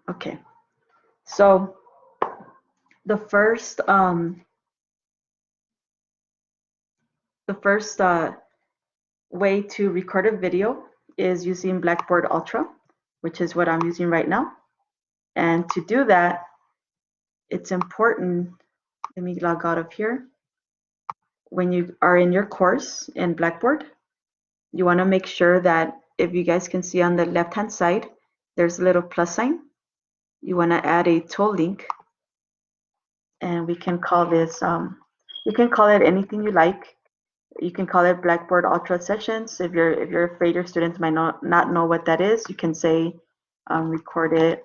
Okay, so the first way to record a video is using Blackboard Ultra, which is what I'm using right now. And to do that, it's important, let me log out of here. When you are in your course in Blackboard, you want to make sure that if you guys can see on the left-hand side, there's a little plus sign. You want to add a tool link, and we can call this, you can call it anything you like. You can call it Blackboard Ultra Sessions. If you're afraid your students might not know what that is, you can say recorded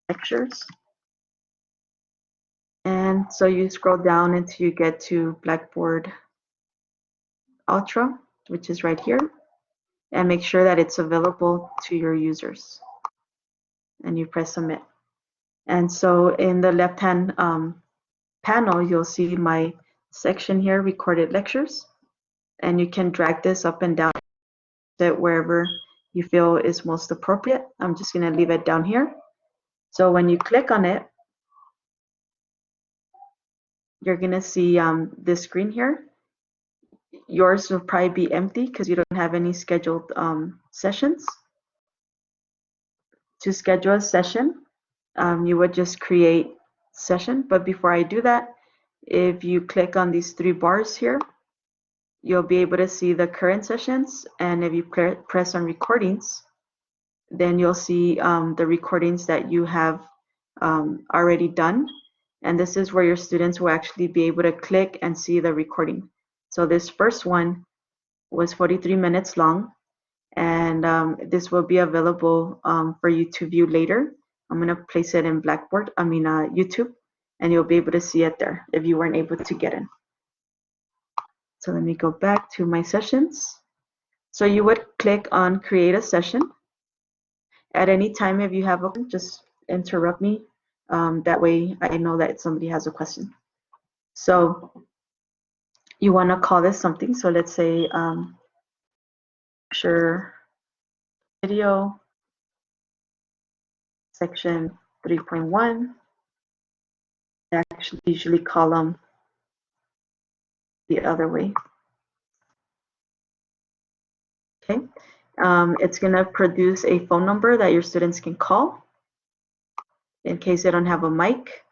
lectures. And so you scroll down until you get to Blackboard Ultra, which is right here, and make sure that it's available to your users. And you press submit. And so in the left-hand panel, you'll see my section here, recorded lectures. And you can drag this up and down wherever you feel is most appropriate. I'm just going to leave it down here. So when you click on it, you're going to see this screen here. Yours will probably be empty because you don't have any scheduled sessions. To schedule a session, you would just create session. But before I do that, if you click on these three bars here, you'll be able to see the current sessions. And if you press on recordings, then you'll see the recordings that you have already done. And this is where your students will actually be able to click and see the recording. So this first one was 43 minutes long, and this will be available for you to view later. I'm going to place it in Blackboard, YouTube, and you'll be able to see it there if you weren't able to get in. So let me go back to my sessions. So you would click on create a session. At any time, if you have a question, just interrupt me. That way I know that somebody has a question. So you want to call this something. So let's say lecture video section 3.1. I actually usually call them the other way. Okay. It's going to produce a phone number that your students can call in case they don't have a mic.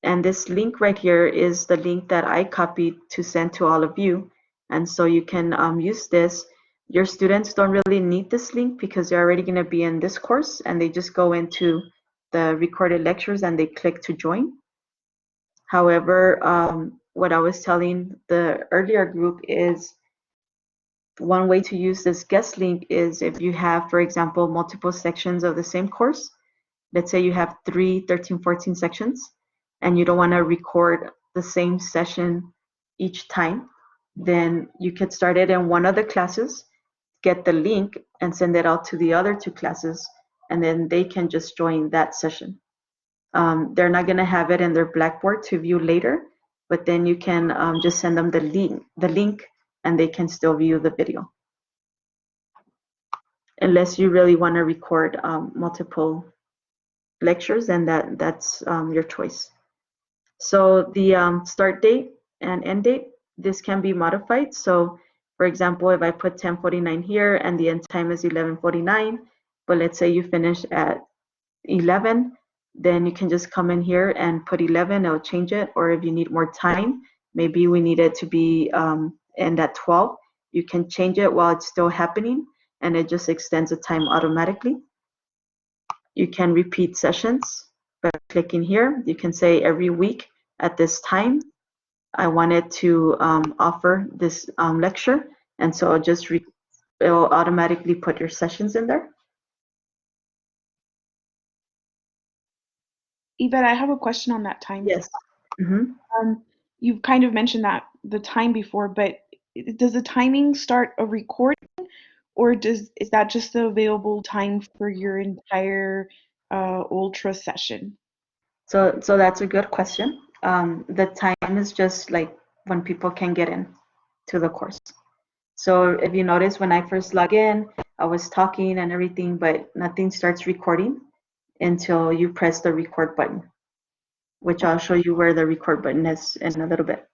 And this link right here is the link that I copied to send to all of you. And so you can use this. Your students don't really need this link because they're already going to be in this course, and they just go into the recorded lectures and they click to join. However, what I was telling the earlier group is one way to use this guest link is if you have, for example, multiple sections of the same course. Let's say you have 3, 13, 14 sections, and you don't want to record the same session each time, then you could start it in one of the classes, get the link, and send it out to the other 2 classes, and then they can just join that session. They're not going to have it in their Blackboard to view later, but then you can just send them the link, and they can still view the video. Unless you really want to record multiple lectures, then that's your choice. So the start date and end date, this can be modified. So for example, if I put 10:49 here and the end time is 11:49, but let's say you finish at 11, then you can just come in here and put 11, it'll change it. Or if you need more time, maybe we need it to be end at 12, you can change it while it's still happening, and it just extends the time automatically. You can repeat sessions by clicking here. You can say every week at this time, I wanted to offer this lecture, and so it'll automatically put your sessions in there. Yvette, I have a question on that time. Yes. You've kind of mentioned that the time before, but does the timing start a recording, or is that just the available time for your entire ultra session? So that's a good question. The time is just like when people can get in to the course. So if you notice, when I first log in, I was talking and everything, but nothing starts recording. until you press the record button, which I'll show you where the record button is in a little bit.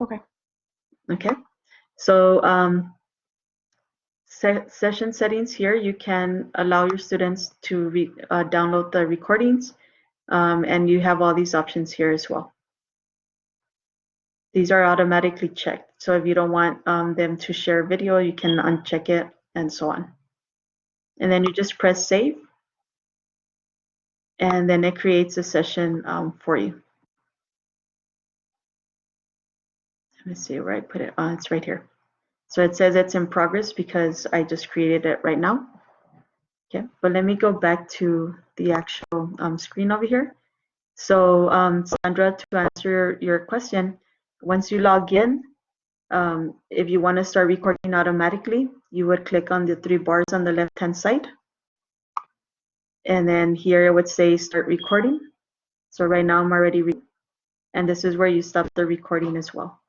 Okay. Okay, so session settings here, you can allow your students to download the recordings, and you have all these options here as well. These are automatically checked. So if you don't want them to share video, you can uncheck it and so on. And then you just press save, and then it creates a session for you. Let me see where I put it. It's right here. So it says it's in progress because I just created it right now. Okay, but let me go back to the actual screen over here. So Sandra, to answer your question, once you log in, if you want to start recording automatically, you would click on the 3 bars on the left-hand side. And then here it would say start recording. So right now I'm already recording. And this is where you stop the recording as well.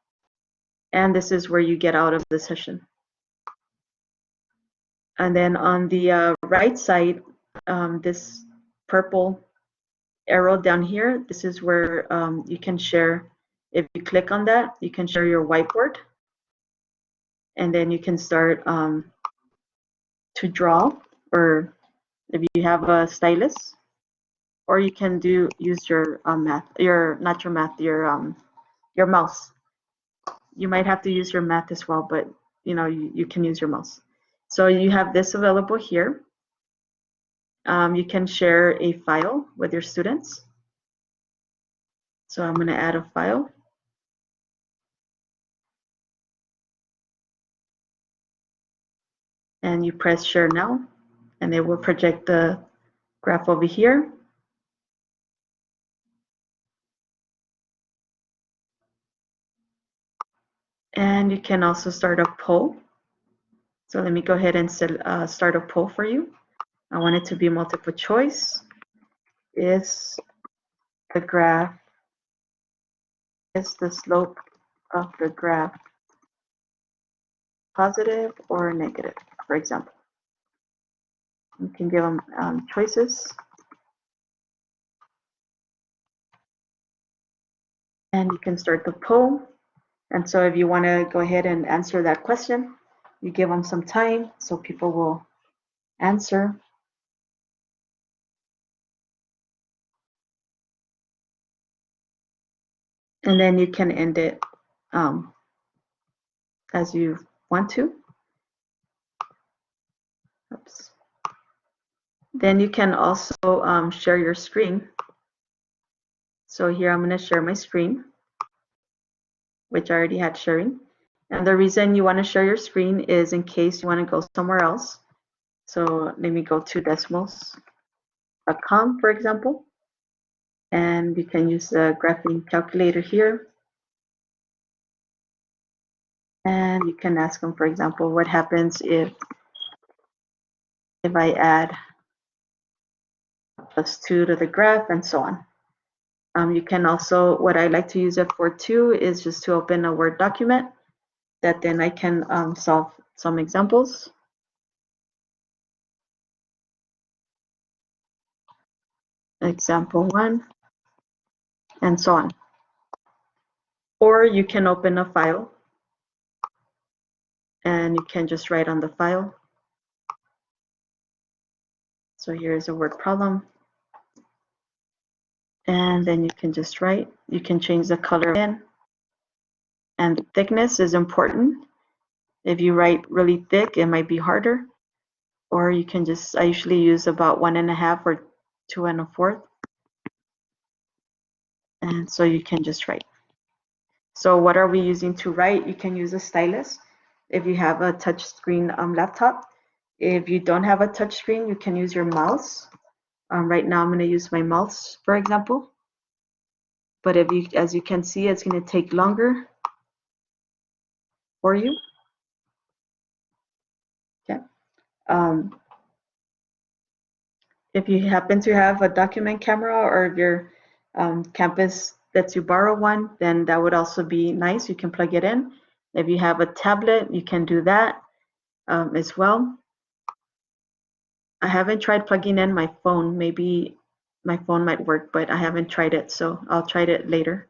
And this is where you get out of the session. And then on the right side, this purple arrow down here, this is where you can share. If you click on that, you can share your whiteboard. And then you can start to draw, or if you have a stylus, or you can use your your mouse. You might have to use your mouse as well, but you can use your mouse. So you have this available here. You can share a file with your students. So I'm going to add a file. And you press share now, and it will project the graph over here. And you can also start a poll. So let me go ahead and start a poll for you. I want it to be multiple choice. Is the slope of the graph positive or negative, for example? You can give them choices. And you can start the poll. And so if you want to go ahead and answer that question, you give them some time so people will answer. And then you can end it as you want to. Oops. Then you can also share your screen. So here I'm going to share my screen, which I already had sharing. And the reason you want to share your screen is in case you want to go somewhere else. So let me go to decimals.com, for example. And you can use the graphing calculator here. And you can ask them, for example, what happens if I add +2 to the graph, and so on. You can also, what I like to use it for too, is just to open a Word document that then I can solve some examples. Example 1, and so on. Or you can open a file and you can just write on the file. So here's a word problem. And then you can just write. You can change the color in. And the thickness is important. If you write really thick, it might be harder. Or you can just, I usually use about 1.5 or 2 1/4. And so you can just write. So what are we using to write? You can use a stylus if you have a touch screen laptop. If you don't have a touch screen, you can use your mouse. Right now I'm going to use my mouse, for example. But if you, as you can see, it's going to take longer for you. Okay. If you happen to have a document camera, or if your campus lets you borrow one, then that would also be nice. You can plug it in. If you have a tablet, you can do that as well. I haven't tried plugging in my phone. Maybe my phone might work, but I haven't tried it, so I'll try it later.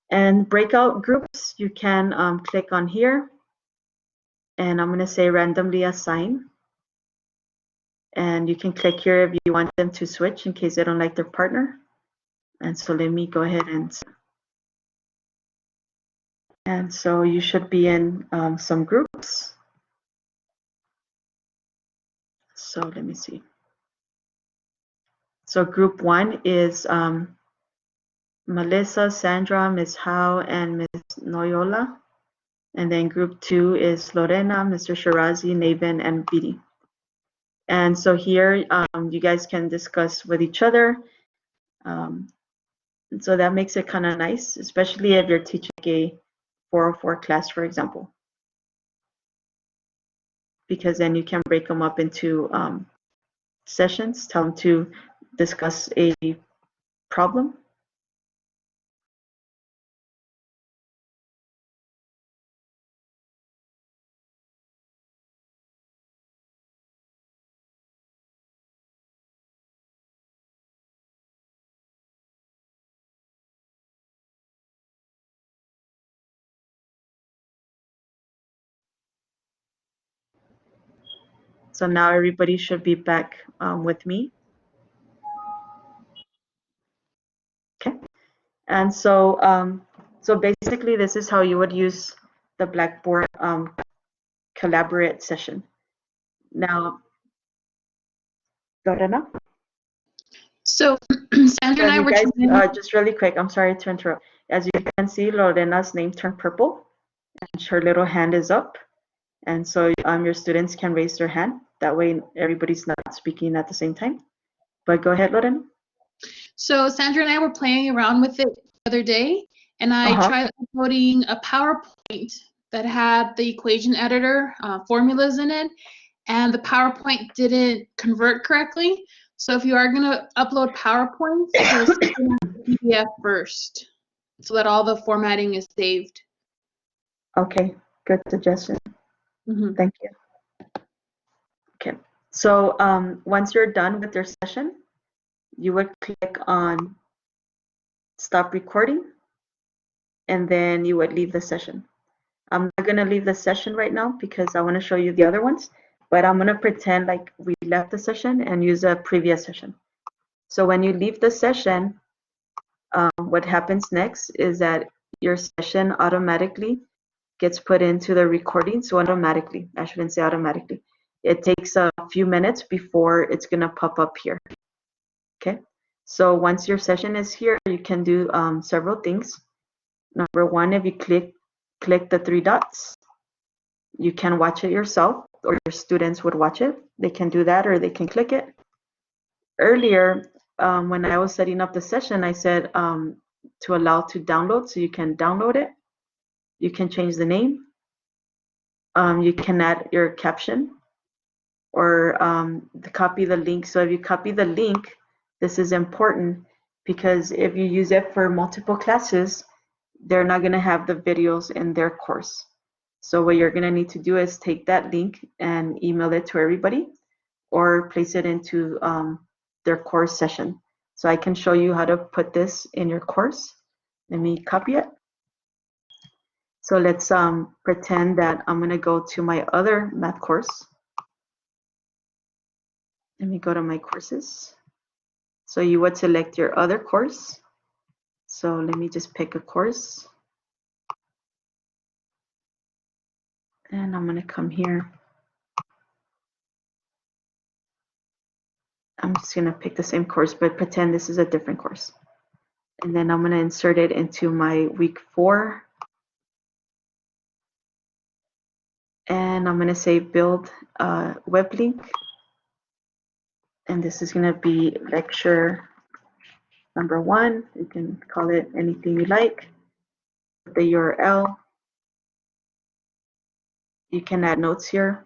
And breakout groups, you can click on here, and I'm going to say randomly assign. And you can click here if you want them to switch in case they don't like their partner. And so let me go ahead and so you should be in some groups. So let me see. So group 1 is Melissa, Sandra, Ms. Howe, and Ms. Noyola. And then group 2 is Lorena, Mr. Shirazi, Naven, and Bidi. And so here you guys can discuss with each other. So that makes it kind of nice, especially if you're teaching a 404 class, for example, because then you can break them up into sessions, tell them to discuss a problem. So now everybody should be back with me. Okay. And so, so basically, this is how you would use the Blackboard collaborate session. Now, Lorena? So Sandra and I You were guys, trying. just really quick, I'm sorry to interrupt. As you can see, Lorena's name turned purple, and her little hand is up. And so your students can raise their hand. That way, everybody's not speaking at the same time. But go ahead, Lorena. So Sandra and I were playing around with it the other day, and I tried uploading a PowerPoint that had the equation editor formulas in it, and the PowerPoint didn't convert correctly. So if you are going to upload PowerPoints, just PDF first, so that all the formatting is saved. Okay, good suggestion. Mm-hmm. Thank you. Okay, so once you're done with your session, you would click on stop recording, and then you would leave the session. I'm not going to leave the session right now because I want to show you the other ones, but I'm going to pretend like we left the session and use a previous session. So when you leave the session, what happens next is that your session automatically gets put into the recording. So automatically, I shouldn't say automatically. It takes a few minutes before it's going to pop up here. Okay. So once your session is here, you can do several things. Number one, if you click the three dots, you can watch it yourself, or your students would watch it. They can do that, or they can click it. Earlier, when I was setting up the session, I said to allow to download, so you can download it. You can change the name. You can add your caption, or copy the link. So if you copy the link, this is important because if you use it for multiple classes, they're not going to have the videos in their course. So what you're going to need to do is take that link and email it to everybody, or place it into their course session. So I can show you how to put this in your course. Let me copy it. So let's pretend that I'm going to go to my other math course. Let me go to my courses. So you would select your other course. So let me just pick a course. And I'm going to come here. I'm just going to pick the same course, but pretend this is a different course. And then I'm going to insert it into my week 4. And I'm going to say build a web link. And this is going to be lecture number 1. You can call it anything you like. The URL. You can add notes here.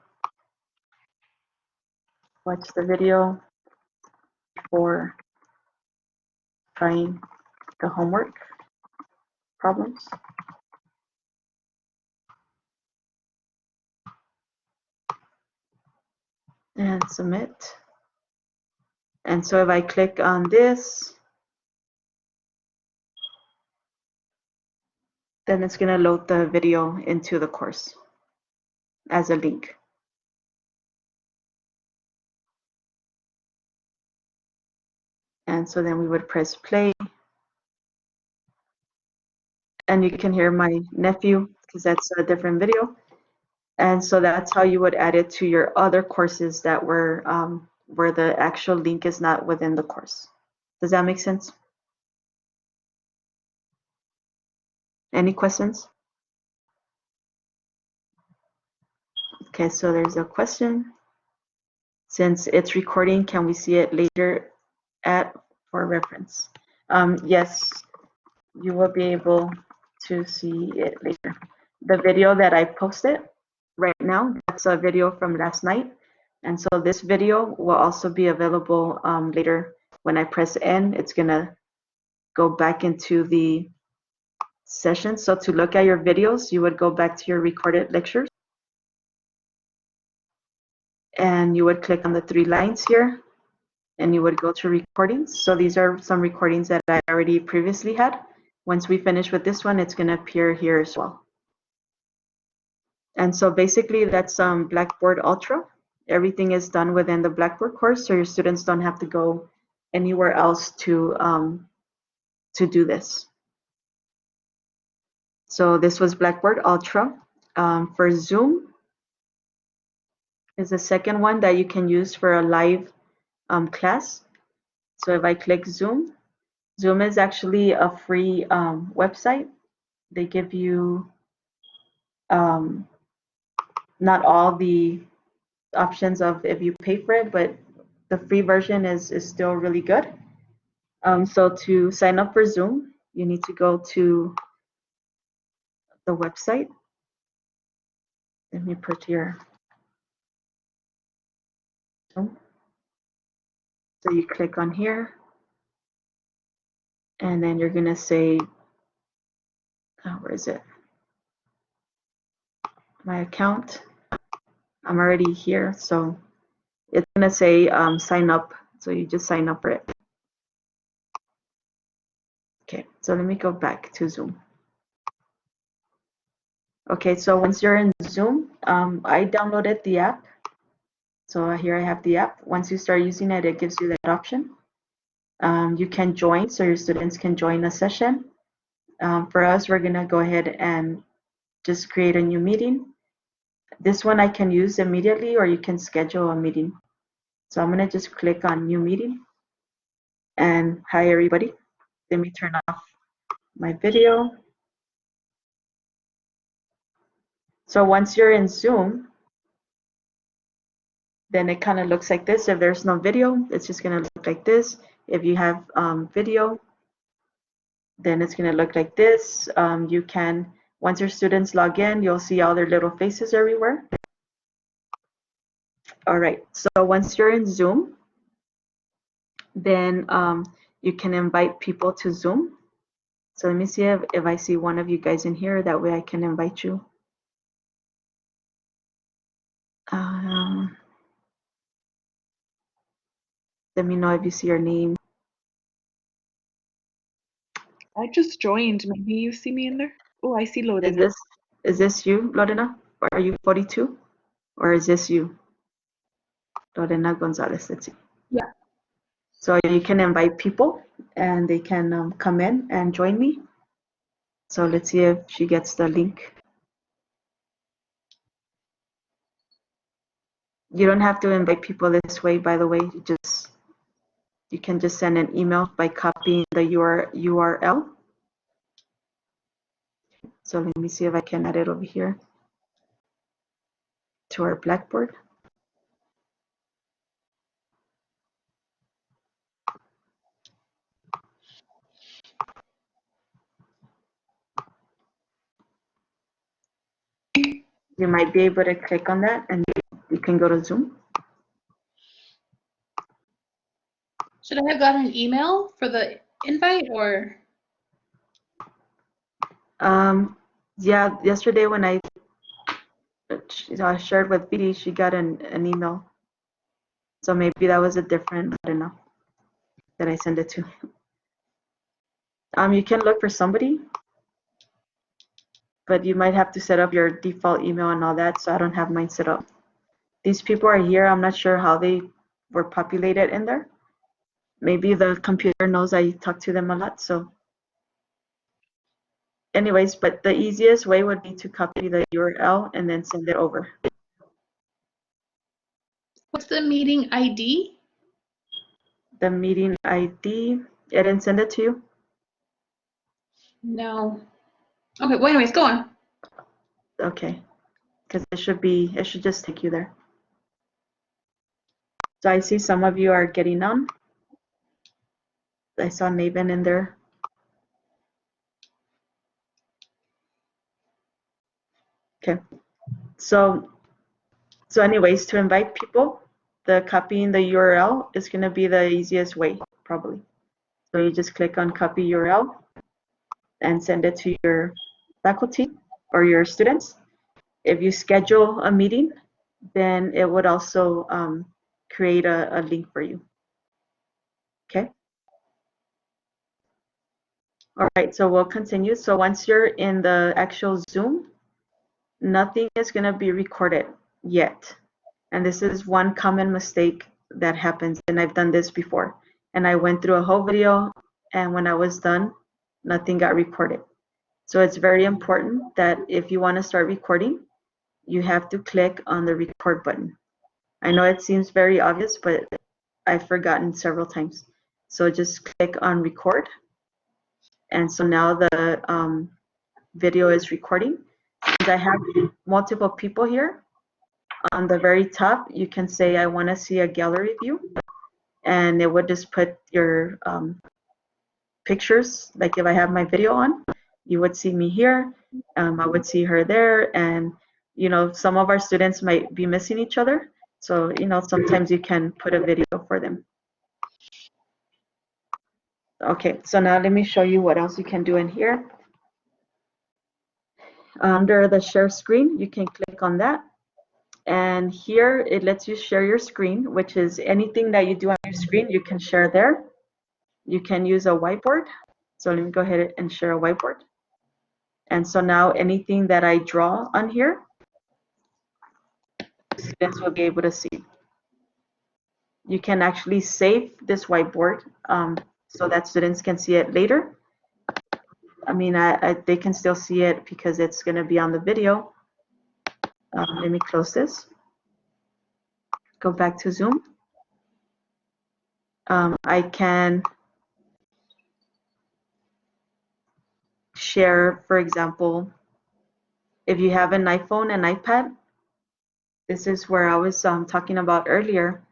Watch the video for trying the homework problems. And submit. And so if I click on this, then it's going to load the video into the course as a link. And so then we would press play. And you can hear my nephew because that's a different video. And so that's how you would add it to your other courses that were where the actual link is not within the course. Does that make sense? Any questions? Okay, so there's a question. Since it's recording, can we see it later for reference? Yes, you will be able to see it later. The video that I posted right now, that's a video from last night. And so this video will also be available later. When I press N, it's gonna go back into the session. So to look at your videos, you would go back to your recorded lectures. And you would click on the 3 lines here. And you would go to recordings. So these are some recordings that I already previously had. Once we finish with this one, it's gonna appear here as well. And so basically that's Blackboard Ultra. Everything is done within the Blackboard course, so your students don't have to go anywhere else to do this. So this was Blackboard Ultra. For Zoom is the second one that you can use for a live class. So if I click Zoom, Zoom is actually a free website. They give you not all the options of if you pay for it, but the free version is still really good. So to sign up for Zoom, you need to go to the website. Let me put here. So you click on here, and then you're gonna say, where is it? My account. I'm already here, so it's gonna say sign up. So you just sign up for it. Okay, so let me go back to Zoom. Okay, so once you're in Zoom, I downloaded the app. So here I have the app. Once you start using it, it gives you that option. You can join, so your students can join a session. For us, we're gonna go ahead and just create a new meeting. This one I can use immediately, or you can schedule a meeting. So I'm gonna just click on new meeting. And hi everybody. Let me turn off my video. So once you're in Zoom, then it kind of looks like this. If there's no video, it's just gonna look like this. If you have video, then it's gonna look like this. You can, once your students log in, you'll see all their little faces everywhere. All right, so once you're in Zoom, then you can invite people to Zoom. So let me see if I see one of you guys in here, that way I can invite you. Let me know if you see your name. I just joined. Maybe you see me in there. Oh, I see Lorena. Is this you, Lorena? Or are you 42? Or is this you? Lorena Gonzalez, let's see. Yeah. So you can invite people and they can come in and join me. So let's see if she gets the link. You don't have to invite people this way, by the way. You can just send an email by copying the URL. So let me see if I can add it over here to our Blackboard. You might be able to click on that and you can go to Zoom. Should I have gotten an email for the invite or? Yeah, yesterday when I shared with BD, she got an email. So maybe that was a different, I don't know. that I send it to. You can look for somebody, but you might have to set up your default email and all that, so I don't have mine set up. These people are here. I'm not sure how they were populated in there. Maybe the computer knows I talk to them a lot, so. Anyways, but the easiest way would be to copy the URL and then send it over. What's the meeting ID? The meeting ID, I didn't send it to you? No. Okay, well, anyways, go on. Okay, because it should just take you there. So I see some of you are getting on. I saw Naven in there. Okay, so anyways, to invite people, the copying the URL is going to be the easiest way, probably. So you just click on copy URL and send it to your faculty or your students. If you schedule a meeting, then it would also create a link for you. Okay. All right, so we'll continue. So once you're in the actual Zoom, nothing is going to be recorded yet. And this is one common mistake that happens, and I've done this before. And I went through a whole video, and when I was done, nothing got recorded. So it's very important that if you want to start recording, you have to click on the record button. I know it seems very obvious, but I've forgotten several times. So just click on record. And so now the video is recording. Since I have multiple people here, on the very top, you can say, I want to see a gallery view. And it would just put your pictures. Like if I have my video on, you would see me here. I would see her there. And, you know, some of our students might be missing each other. So, you know, sometimes you can put a video for them. Okay, so now let me show you what else you can do in here. Under the share screen, you can click on that. And here it lets you share your screen, which is anything that you do on your screen, you can share there. You can use a whiteboard. So let me go ahead and share a whiteboard. And so now anything that I draw on here, students will be able to see. You can actually save this whiteboard so that students can see it later. I mean, they can still see it because it's going to be on the video. Let me close this. Go back to Zoom. I can share, for example, if you have an iPhone and iPad, this is where I was talking about earlier.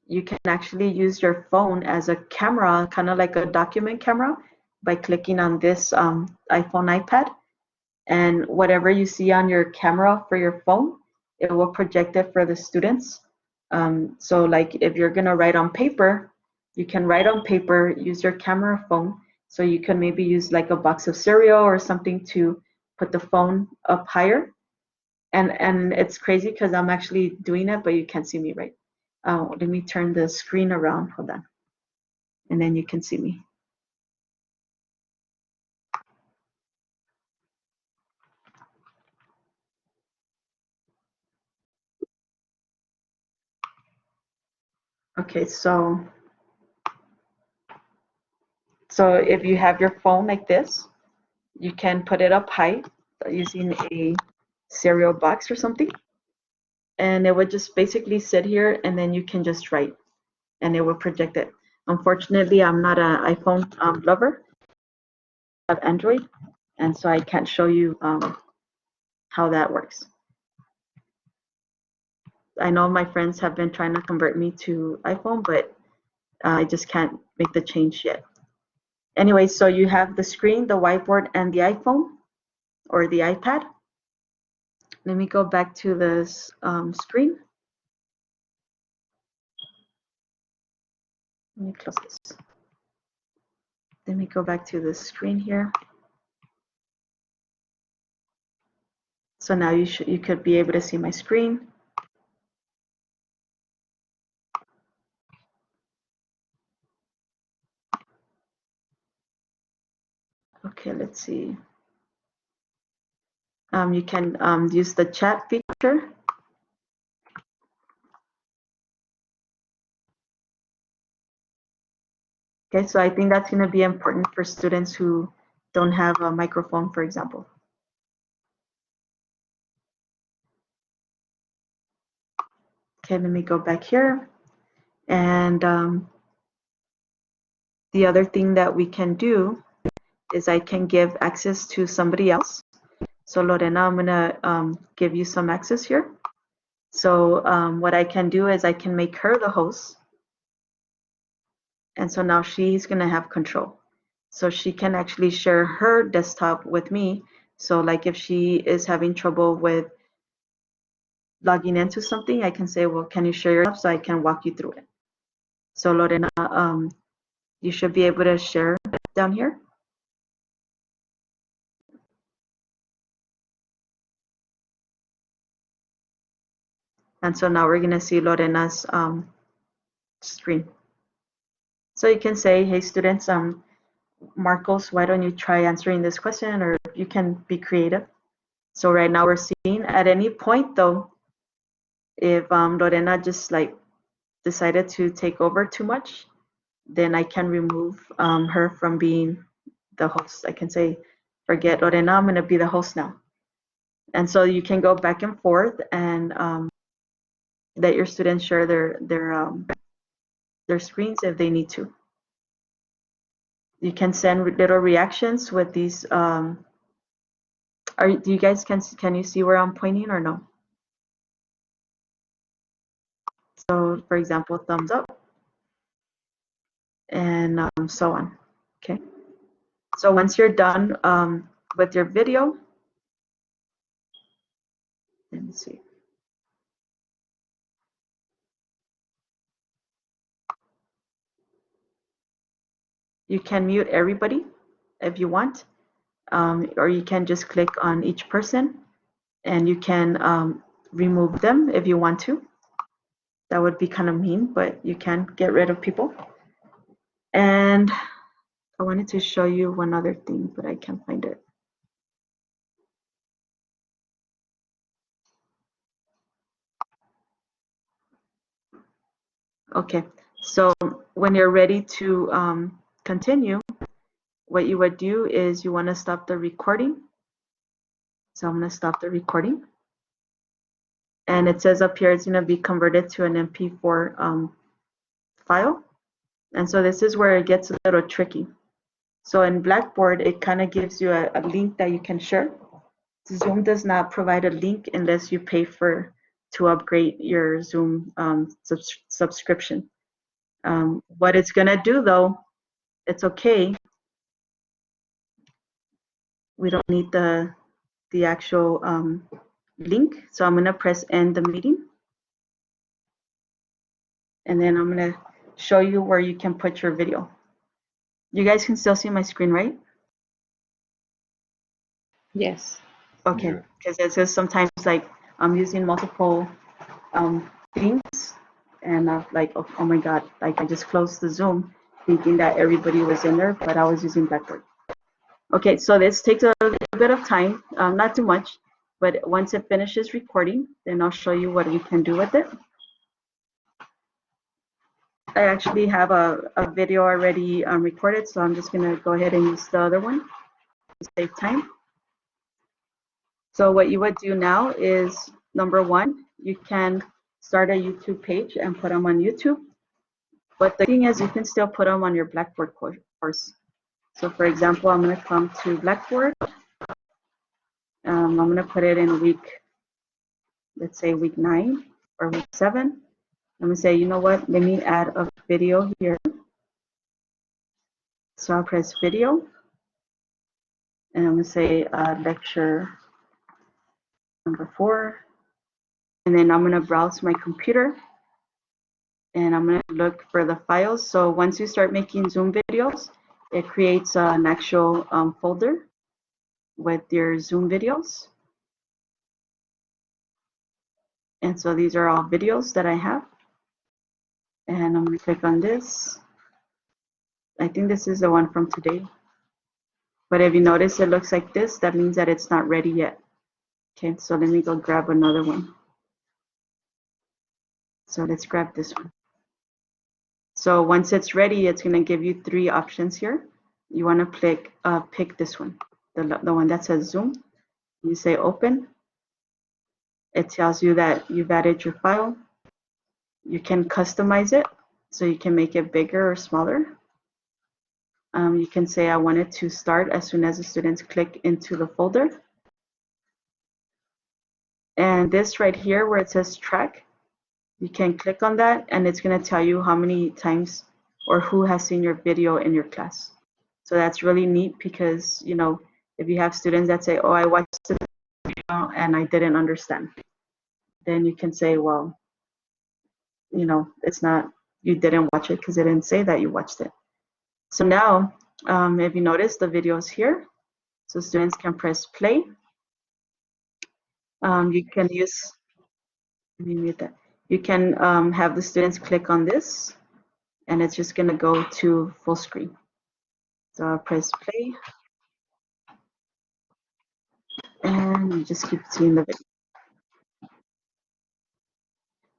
You can actually use your phone as a camera, kind of like a document camera, by clicking on this iPhone, iPad. And whatever you see on your camera for your phone, it will project it for the students. So like if you're gonna write on paper, you can write on paper, use your camera phone. So you can maybe use like a box of cereal or something to put the phone up higher. And it's crazy because I'm actually doing it, but you can't see me, right? Let me turn the screen around, hold on. And then you can see me. Okay, so if you have your phone like this, you can put it up high using a cereal box or something. And it would just basically sit here and then you can just write and it will project it. Unfortunately, I'm not an iPhone lover. I have Android, and so I can't show you how that works. I know my friends have been trying to convert me to iPhone, but I just can't make the change yet. Anyway, so you have the screen, the whiteboard, and the iPhone or the iPad. Let me go back to this screen. Let me close this. Let me go back to the screen here. So now you could be able to see my screen. Okay, let's see. You can use the chat feature. Okay, so I think that's going to be important for students who don't have a microphone, for example. Okay, let me go back here. And the other thing that we can do is I can give access to somebody else. So Lorena, I'm gonna give you some access here. So what I can do is I can make her the host. And so now she's gonna have control. So she can actually share her desktop with me. So like if she is having trouble with logging into something, I can say, well, can you share your desktop so I can walk you through it. So Lorena, you should be able to share down here. And so now we're gonna see Lorena's screen. So you can say, hey students, Marcos, why don't you try answering this question, or you can be creative. So right now we're seeing at any point though, if Lorena just like decided to take over too much, then I can remove her from being the host. I can say, forget Lorena, I'm gonna be the host now. And so you can go back and forth and let your students share their screens if they need to. You can send little reactions with these. Do you guys can you see where I'm pointing or no? So for example, thumbs up and so on. Okay. So once you're done with your video, let me see. You can mute everybody if you want, or you can just click on each person and you can remove them if you want to. That would be kind of mean, but you can get rid of people. And I wanted to show you one other thing, but I can't find it. Okay, so when you're ready to continue, what you would do is you want to stop the recording. So I'm going to stop the recording. And it says up here it's going to be converted to an MP4 file. And so this is where it gets a little tricky. So in Blackboard, it kind of gives you a link that you can share. Zoom does not provide a link unless you pay to upgrade your Zoom subscription. What it's going to do though, it's okay. We don't need the actual link. So I'm going to press end the meeting. And then I'm going to show you where you can put your video. You guys can still see my screen, right? Yes. Okay, because it says sometimes like I'm using multiple things and like, oh my God, like I just closed the Zoom thinking that everybody was in there, but I was using Blackboard. Okay, so this takes a little bit of time, not too much, but once it finishes recording, then I'll show you what we can do with it. I actually have a video already recorded, so I'm just gonna go ahead and use the other one to save time. So what you would do now is, number one, you can start a YouTube page and put them on YouTube. But the thing is, you can still put them on your Blackboard course. So for example, I'm going to come to Blackboard. I'm going to put it in week, let's say week 9 or week 7. I'm going to say, you know what, let me add a video here. So I'll press video. And I'm going to say lecture number 4. And then I'm going to browse my computer. And I'm going to look for the files. So once you start making Zoom videos, it creates an actual folder with your Zoom videos. And so these are all videos that I have. And I'm going to click on this. I think this is the one from today. But if you notice it looks like this, that means that it's not ready yet. Okay, so let me go grab another one. So let's grab this one. So once it's ready, it's going to give you 3 options here. You want to pick this one, the one that says Zoom. You say open. It tells you that you've added your file. You can customize it, so you can make it bigger or smaller. You can say I want it to start as soon as the students click into the folder. And this right here where it says track, you can click on that and it's going to tell you how many times or who has seen your video in your class. So that's really neat because, you know, if you have students that say, oh, I watched the video and I didn't understand, then you can say, well, you know, it's not, you didn't watch it because it didn't say that you watched it. So now, if you notice, the video is here. So students can press play. You can use, let me mute that. You can have the students click on this and it's just going to go to full screen. So I'll press play and you just keep seeing the video.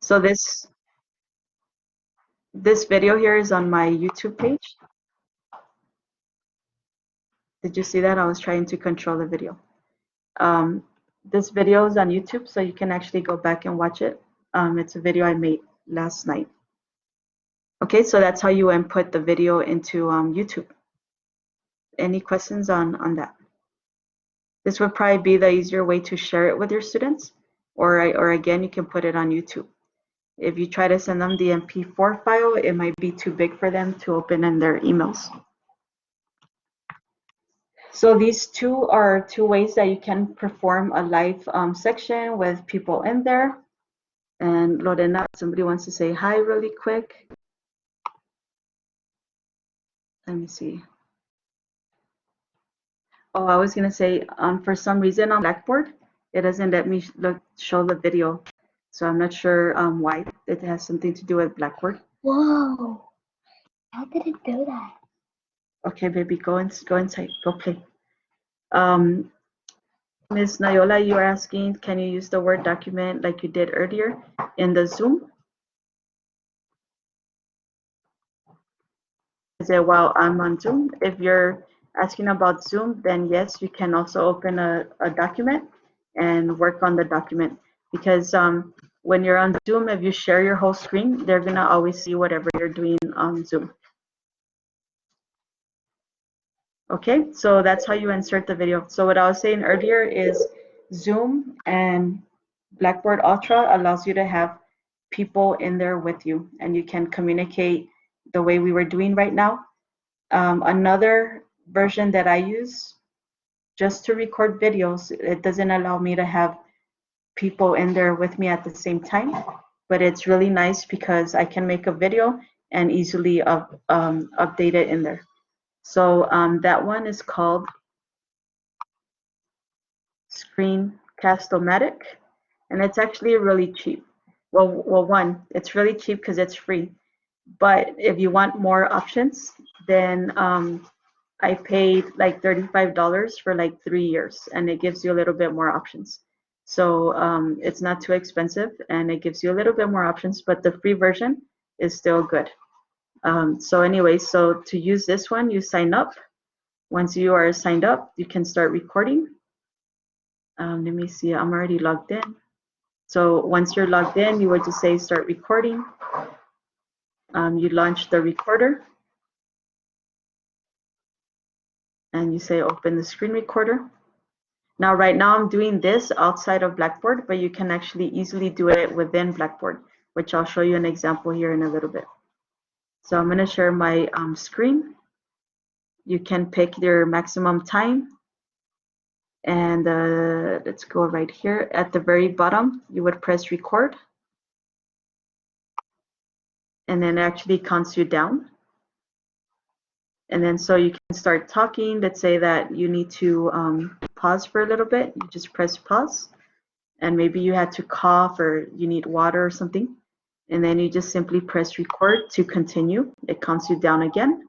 So this video here is on my YouTube page. Did you see that? I was trying to control the video. This video is on YouTube, so you can actually go back and watch it. It's a video I made last night. Okay, so that's how you input the video into YouTube. Any questions on that? This would probably be the easier way to share it with your students, or again, you can put it on YouTube. If you try to send them the MP4 file, it might be too big for them to open in their emails. So these two are 2 ways that you can perform a live section with people in there. And Lorena, somebody wants to say hi really quick. Let me see. Oh, I was gonna say, for some reason on Blackboard, it doesn't let me show the video. So I'm not sure why. It has something to do with Blackboard. Whoa, how did it do that? Okay, baby, go inside, go play. Ms. Nayola, you are asking, can you use the Word document like you did earlier in the Zoom? Is it while I'm on Zoom? If you're asking about Zoom, then yes, you can also open a document and work on the document. Because when you're on Zoom, if you share your whole screen, they're gonna always see whatever you're doing on Zoom. Okay, so that's how you insert the video. So what I was saying earlier is Zoom and Blackboard Ultra allows you to have people in there with you and you can communicate the way we were doing right now. Another version that I use just to record videos, it doesn't allow me to have people in there with me at the same time, but it's really nice because I can make a video and easily update it in there. So that one is called Screencastomatic, and it's actually really cheap. Well, one, it's really cheap because it's free. But if you want more options, then I paid like $35 for like 3 years, and it gives you a little bit more options. So it's not too expensive, and it gives you a little bit more options, but the free version is still good. So anyway, so to use this one, you sign up. Once you are signed up, you can start recording. Let me see, I'm already logged in. So once you're logged in, you would just say start recording. You launch the recorder. And you say open the screen recorder. Now, right now I'm doing this outside of Blackboard, but you can actually easily do it within Blackboard, which I'll show you an example here in a little bit. So I'm gonna share my screen. You can pick your maximum time. And let's go right here. At the very bottom, you would press record. And then it actually counts you down. And then so you can start talking. Let's say that you need to pause for a little bit. You just press pause. And maybe you had to cough or you need water or something. And then you just simply press record to continue. It counts you down again.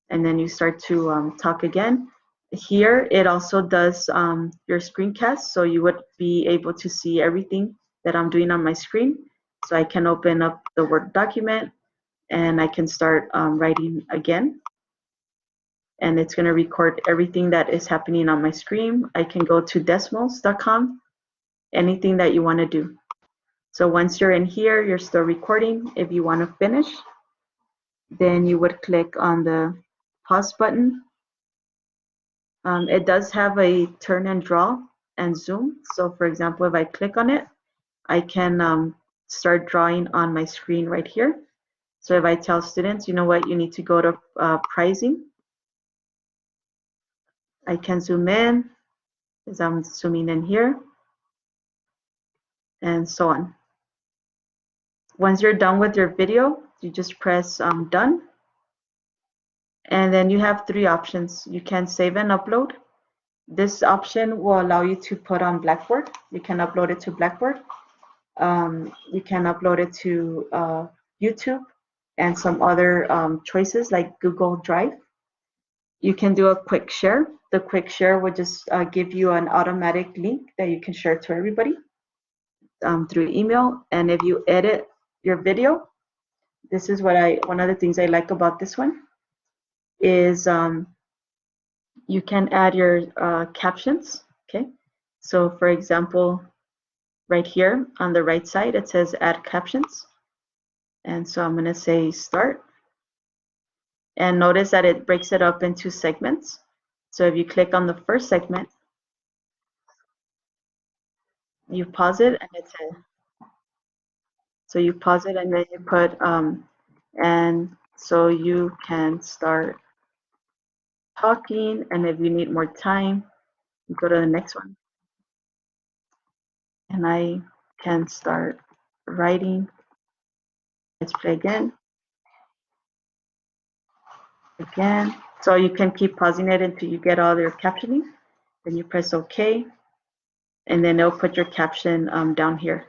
And then you start to talk again. Here, it also does your screencast, so you would be able to see everything that I'm doing on my screen. So I can open up the Word document and I can start writing again. And it's going to record everything that is happening on my screen. I can go to decimals.com, anything that you want to do. So once you're in here, you're still recording. If you want to finish, then you would click on the pause button. It does have a turn and draw and zoom. So for example, if I click on it, I can start drawing on my screen right here. So if I tell students, you know what, you need to go to pricing, I can zoom in as I'm zooming in here, and so on. Once you're done with your video, you just press done. And then you have three options. You can save and upload. This option will allow you to put on Blackboard. You can upload it to Blackboard. You can upload it to YouTube and some other choices like Google Drive. You can do a quick share. The quick share will just give you an automatic link that you can share to everybody through email. And if you edit your video, this is one of the things I like about this one is you can add your captions. Okay, so for example, right here on the right side, it says add captions. And so I'm going to say start. And notice that it breaks it up into segments. So if you click on the first segment, you pause it and it says, so you pause it and then you put, and so you can start talking. And if you need more time, you go to the next one. And I can start writing. Let's play again. Again. So you can keep pausing it until you get all your captioning. Then you press OK. And then it'll put your caption down here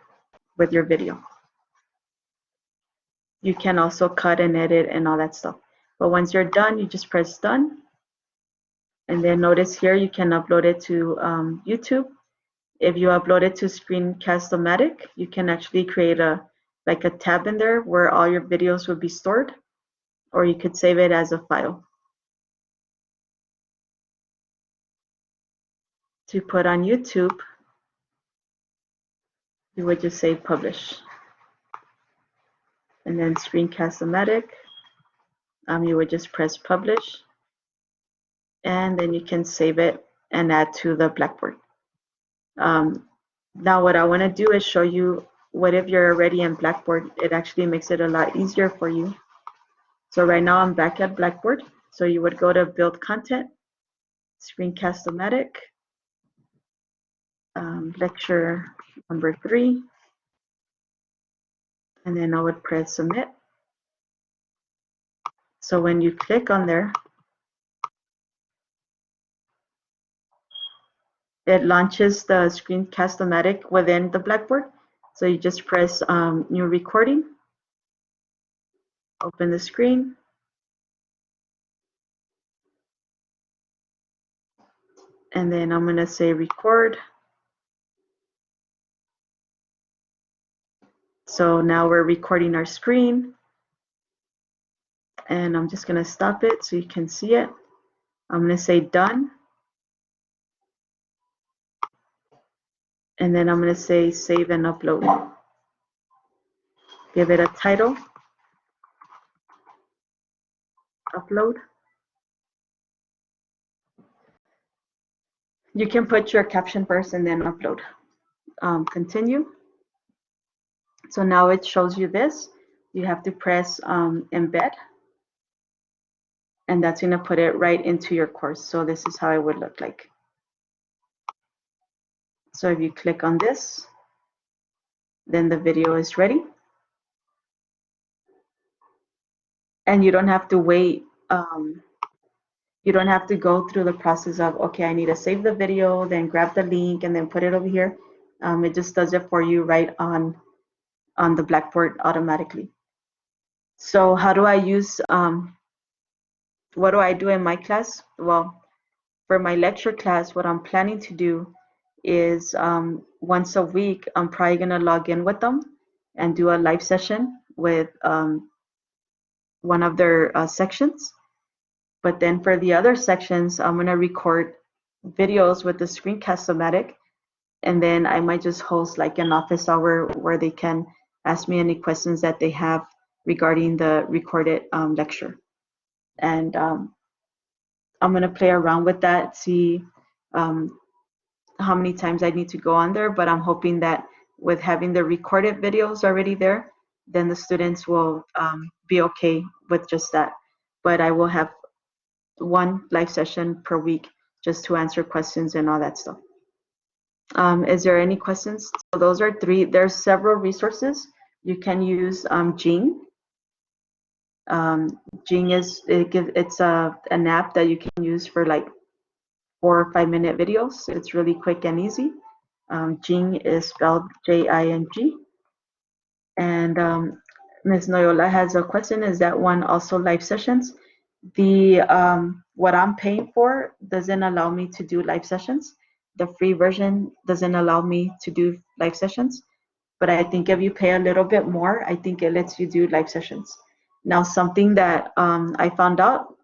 with your video. You can also cut and edit and all that stuff. But once you're done, you just press done. And then notice here you can upload it to YouTube. If you upload it to Screencastomatic, you can actually create a tab in there where all your videos would be stored, or you could save it as a file. To put on YouTube, you would just say publish. And then Screencastomatic, you would just press publish. And then you can save it and add to the Blackboard. Now what I want to do is show you what if you're already in Blackboard. It actually makes it a lot easier for you. So right now I'm back at Blackboard. So you would go to build content, Screencastomatic, lecture number 3, and then I would press submit. So when you click on there, it launches the Screencastomatic within the Blackboard. So you just press new recording, open the screen, and then I'm going to say record. So now we're recording our screen, and I'm just going to stop it so you can see it. I'm going to say done, and then I'm going to say save and upload. Give it a title, upload. You can put your caption first and then upload. Continue. So now it shows you this. You have to press embed, and that's going to put it right into your course. So this is how it would look like. So if you click on this, then the video is ready. And you don't have to wait. You don't have to go through the process of, okay, I need to save the video, then grab the link, and then put it over here. It just does it for you right on the Blackboard automatically. So how do I use, what do I do in my class? Well, for my lecture class, what I'm planning to do is once a week, I'm probably going to log in with them and do a live session with one of their sections. But then for the other sections, I'm going to record videos with the Screencastomatic, and then I might just host like an office hour where they can ask me any questions that they have regarding the recorded lecture. And I'm going to play around with that, see how many times I need to go on there, but I'm hoping that with having the recorded videos already there, then the students will be okay with just that. But I will have one live session per week just to answer questions and all that stuff. Is there any questions? So those are three. There's several resources. You can use Jing. Jing is it's an app that you can use for like 4 or 5 minute videos. It's really quick and easy. Jing is spelled J-I-N-G. And Ms. Noyola has a question. Is that one also live sessions? The what I'm paying for doesn't allow me to do live sessions. The free version doesn't allow me to do live sessions. But I think if you pay a little bit more, I think it lets you do live sessions. Now, something that I found out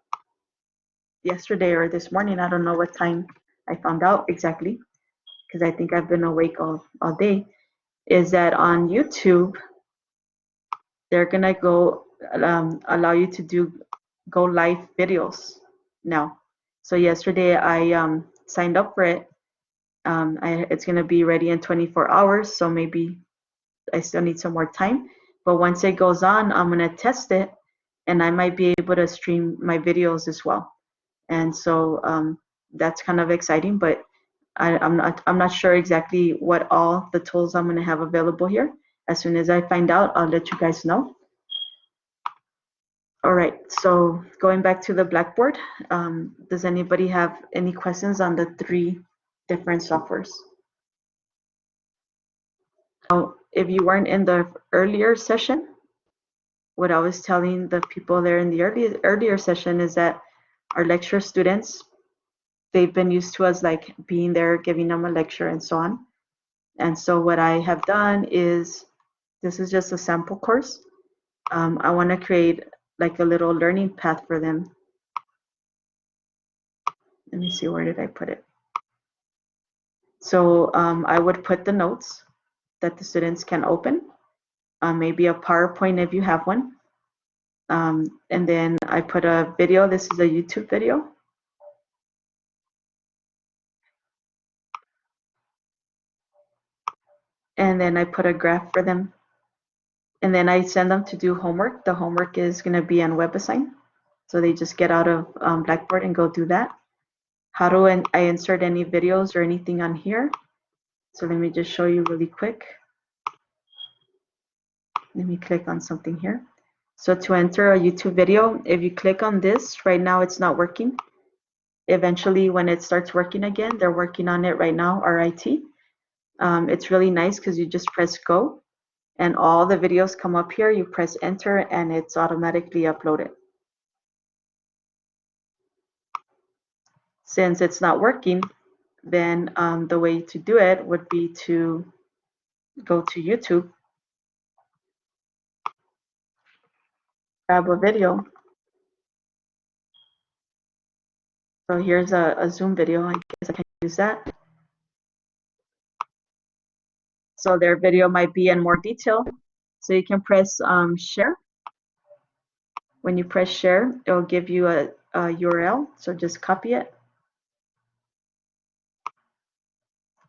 yesterday or this morning, I don't know what time I found out exactly, because I think I've been awake all day, is that on YouTube, they're gonna go allow you to go live videos now. So yesterday I signed up for it. It's gonna be ready in 24 hours, so maybe I still need some more time. But once it goes on, I'm gonna test it, and I might be able to stream my videos as well. And so that's kind of exciting, but I'm not sure exactly what all the tools I'm gonna have available here. As soon as I find out, I'll let you guys know. All right, so going back to the Blackboard, does anybody have any questions on the 3 different softwares? Now, if you weren't in the earlier session, what I was telling the people there in the earlier session is that our lecture students, they've been used to us like being there, giving them a lecture and so on. And so what I have done is, this is just a sample course. I want to create like a little learning path for them. Let me see, where did I put it? So I would put the notes that the students can open, maybe a PowerPoint if you have one. And then I put a video. This is a YouTube video. And then I put a graph for them. And then I send them to do homework. The homework is going to be on WebAssign. So they just get out of Blackboard and go do that. How do I insert any videos or anything on here? So let me just show you really quick. Let me click on something here. So to enter a YouTube video, if you click on this, right now it's not working. Eventually, when it starts working again, they're working on it right now, RIT. It's really nice because you just press go and all the videos come up here. You press enter and it's automatically uploaded. Since it's not working, then the way to do it would be to go to YouTube, grab a video. So here's a Zoom video. I guess I can use that. So their video might be in more detail. So you can press share. When you press share, it will give you a URL. So just copy it.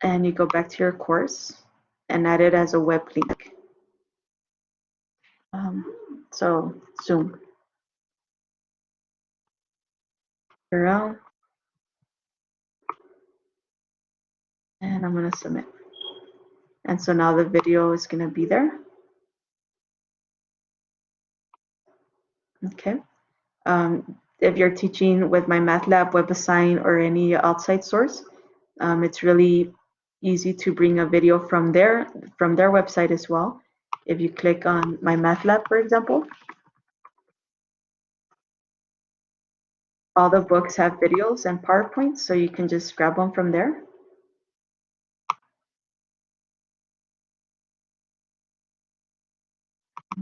And you go back to your course and add it as a web link. So Zoom. URL. And I'm going to submit. And so now the video is going to be there. Okay. If you're teaching with MyMathLab, WebAssign, or any outside source, it's really easy to bring a video from their website as well. If you click on MyMathLab, for example, All the books have videos and PowerPoints, so you can just grab them from there.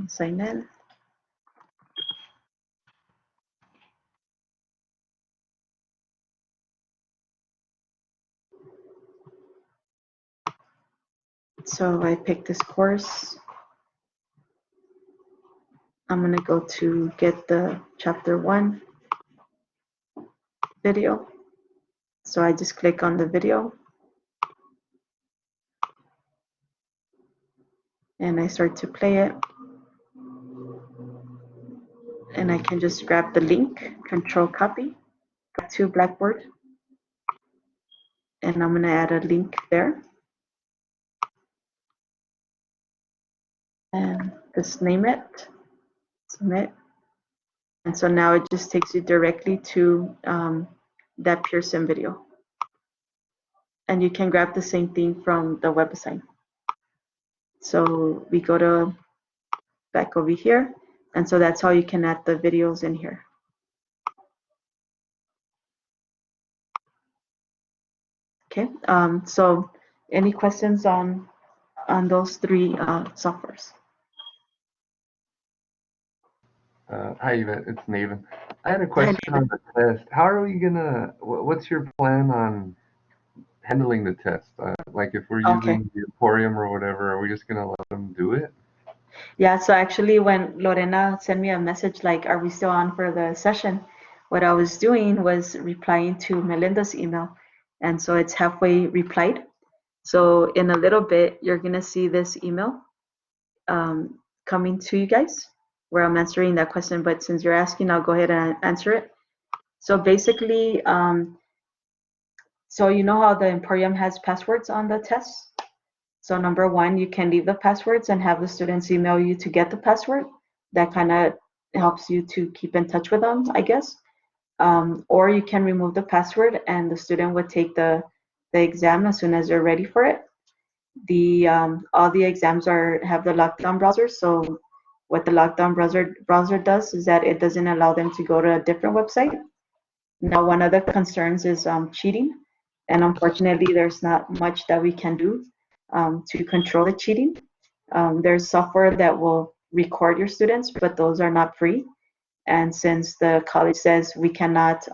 Sign in. So I pick this course. I'm going to go to get the chapter 1 video. So I just click on the video and I start to play it. And I can just grab the link, control copy to Blackboard. And I'm going to add a link there. And just name it, submit. And so now it just takes you directly to that Pearson video. And you can grab the same thing from the website. So we go to back over here. And so that's how you can add the videos in here. Okay, so any questions on those 3 softwares? Hi, Yvette. It's Naven. I had a question on the test. How are we gonna? What's your plan on handling the test? Like, if we're using the Emporium or whatever, are we just gonna let them do it? Yeah. So actually, when Lorena sent me a message like, "Are we still on for the session?" What I was doing was replying to Melinda's email, and so it's halfway replied. So in a little bit, you're gonna see this email coming to you guys where I'm answering that question. But since you're asking, I'll go ahead and answer it. So basically, so you know how the Emporium has passwords on the test? So number 1, you can leave the passwords and have the students email you to get the password. That kind of helps you to keep in touch with them, I guess. Or you can remove the password and the student would take the exam as soon as they're ready for it. All the exams have the lockdown browser. So what the lockdown browser does is that it doesn't allow them to go to a different website. Now, one of the concerns is cheating, and unfortunately, there's not much that we can do to control the cheating. There's software that will record your students, but those are not free. And since the college says we cannot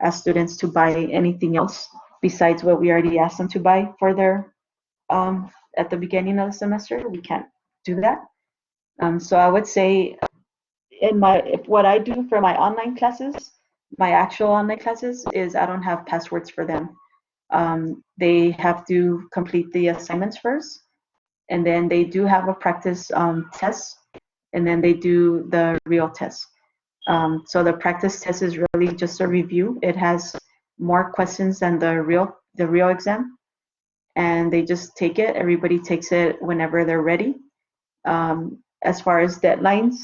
ask students to buy anything else besides what we already asked them to buy for their at the beginning of the semester, we can't do that. So I would say what I do for my online classes, my actual online classes, is I don't have passwords for them. They have to complete the assignments first, and then they do have a practice test, and then they do the real test. So the practice test is really just a review. It has more questions than the real exam, and they just take it. Everybody takes it whenever they're ready. As far as deadlines,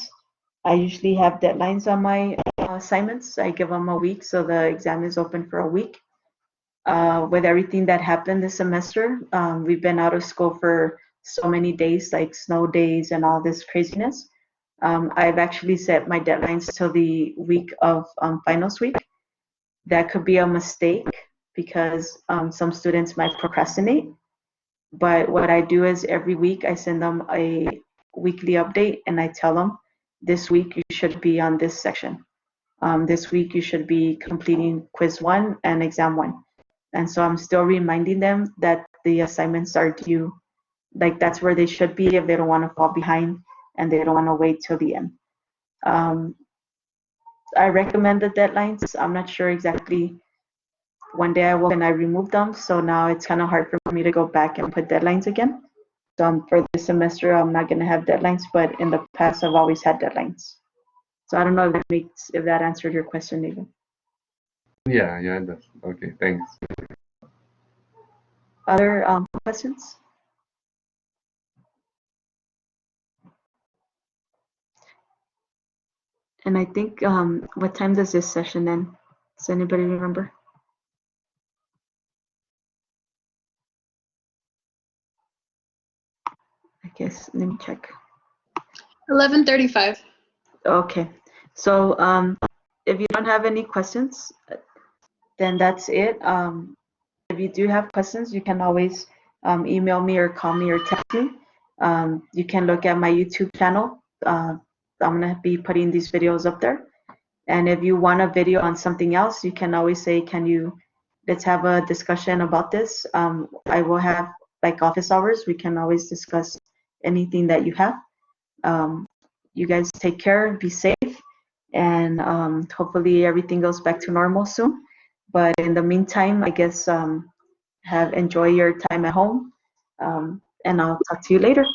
I usually have deadlines on my assignments. I give them a week, so the exam is open for a week. With everything that happened this semester, we've been out of school for so many days, like snow days and all this craziness. I've actually set my deadlines till the week of finals week. That could be a mistake because some students might procrastinate. But what I do is every week I send them a weekly update and I tell them, this week you should be on this section. This week you should be completing quiz 1 and exam 1. And so I'm still reminding them that the assignments are due. Like that's where they should be if they don't want to fall behind and they don't want to wait till the end. I recommend the deadlines. I'm not sure exactly. One day I woke and I removed them, so now it's kind of hard for me to go back and put deadlines again. So for this semester, I'm not going to have deadlines, but in the past, I've always had deadlines. So I don't know if that answered your question, Nathan. Yeah, it does. Okay, thanks. Other questions? And I think, what time does this session end? Does anybody remember? I guess, let me check. 11:35. Okay, so if you don't have any questions, then that's it. If you do have questions, you can always email me or call me or text me. You can look at my YouTube channel. I'm gonna be putting these videos up there. And if you want a video on something else, you can always say, let's have a discussion about this. I will have like office hours. We can always discuss anything that you have. You guys take care, be safe, and hopefully everything goes back to normal soon. But in the meantime, I guess enjoy your time at home, and I'll talk to you later.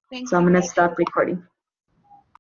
Thank So I'm you. gonna stop recording.